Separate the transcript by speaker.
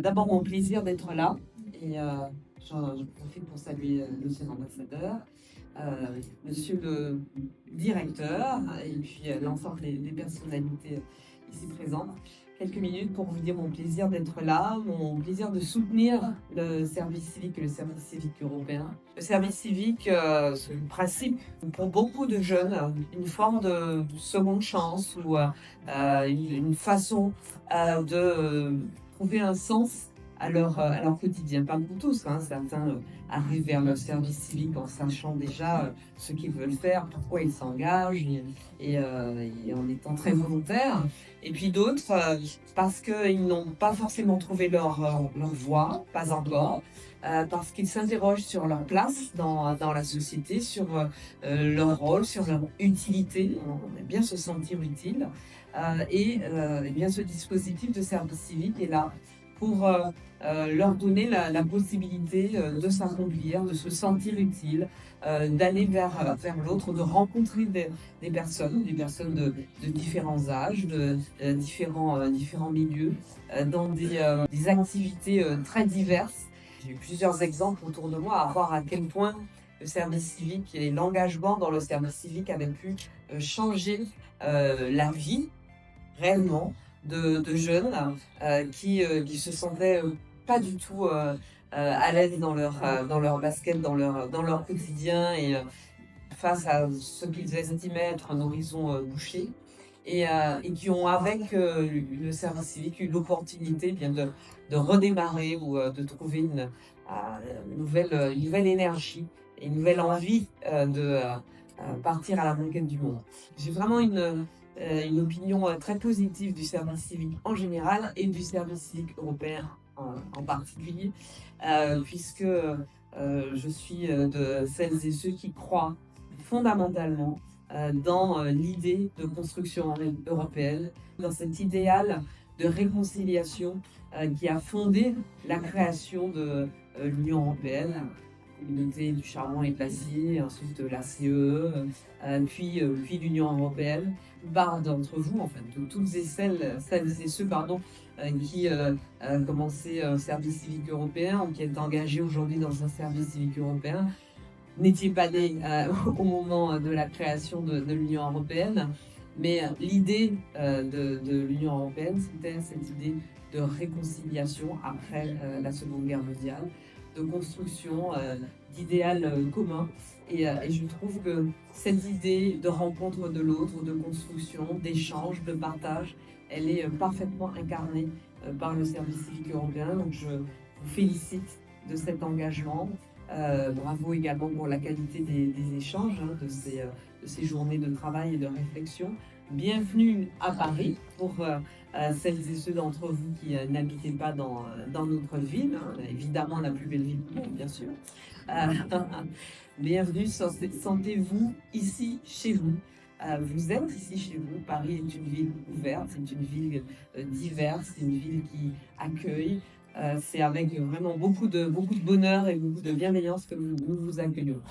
Speaker 1: D'abord, mon plaisir d'être là et j'en profite pour saluer monsieur l'ambassadeur, monsieur le directeur et puis l'ensemble des personnalités ici présentes. Quelques minutes pour vous dire mon plaisir d'être là, mon plaisir de soutenir le service civique et le service civique européen. Le service civique, c'est le principe pour beaucoup de jeunes, une forme de seconde chance ou une façon de trouver un sens à leur quotidien. Pas pour tous, hein. Certains arrivent vers leur service civique en sachant déjà ce qu'ils veulent faire, pourquoi ils s'engagent et en étant très volontaires. Et puis d'autres, parce qu'ils n'ont pas forcément trouvé leur voie, pas encore, parce qu'ils s'interrogent sur leur place dans la société, sur leur rôle, sur leur utilité. On aime bien se sentir utile. Et bien ce dispositif de service civique est là pour leur donner la possibilité de s'accomplir, de se sentir utile, d'aller vers l'autre, de rencontrer des personnes de différents âges, de différents milieux, dans des activités très diverses. J'ai eu plusieurs exemples autour de moi à voir à quel point le service civique et l'engagement dans le service civique avaient pu changer la vie réellement de jeunes qui se sentaient pas du tout à l'aise dans leur basket, dans leur quotidien face à ce qu'ils estimaient être un horizon bouché et qui ont avec le service civique eu l'opportunité bien de redémarrer ou de trouver une nouvelle énergie et une nouvelle envie de partir à la conquête du monde. J'ai vraiment une opinion très positive du service civique en général et du service civique européen en particulier, puisque je suis de celles et ceux qui croient fondamentalement dans l'idée de construction européenne, dans cet idéal de réconciliation qui a fondé la création de l'Union européenne, la communauté du charbon et de l'acier, ensuite la CE, puis l'Union européenne. Part d'entre vous, en fait, de toutes et celles et ceux, qui commencé un service civique européen ou qui est engagé aujourd'hui dans un service civique européen, n'étiez pas né au moment de la création de l'Union européenne, mais l'idée de l'Union européenne, c'était cette idée de réconciliation après la Seconde Guerre mondiale, de construction d'idéal commun. Et je trouve que cette idée de rencontre de l'autre, de construction, d'échange, de partage, elle est parfaitement incarnée par le service civique européen. Donc je vous félicite de cet engagement. Bravo également pour la qualité des échanges, hein, de ces journées de travail et de réflexion. Bienvenue à Paris pour celles et ceux d'entre vous qui n'habitez pas dans notre ville, hein, évidemment la plus belle ville du monde, bien sûr. Bienvenue, sentez-vous ici chez vous. Vous êtes ici chez vous. Paris est une ville ouverte, c'est une ville diverse, c'est une ville qui accueille. C'est avec vraiment beaucoup de bonheur et beaucoup de bienveillance que nous vous accueillons.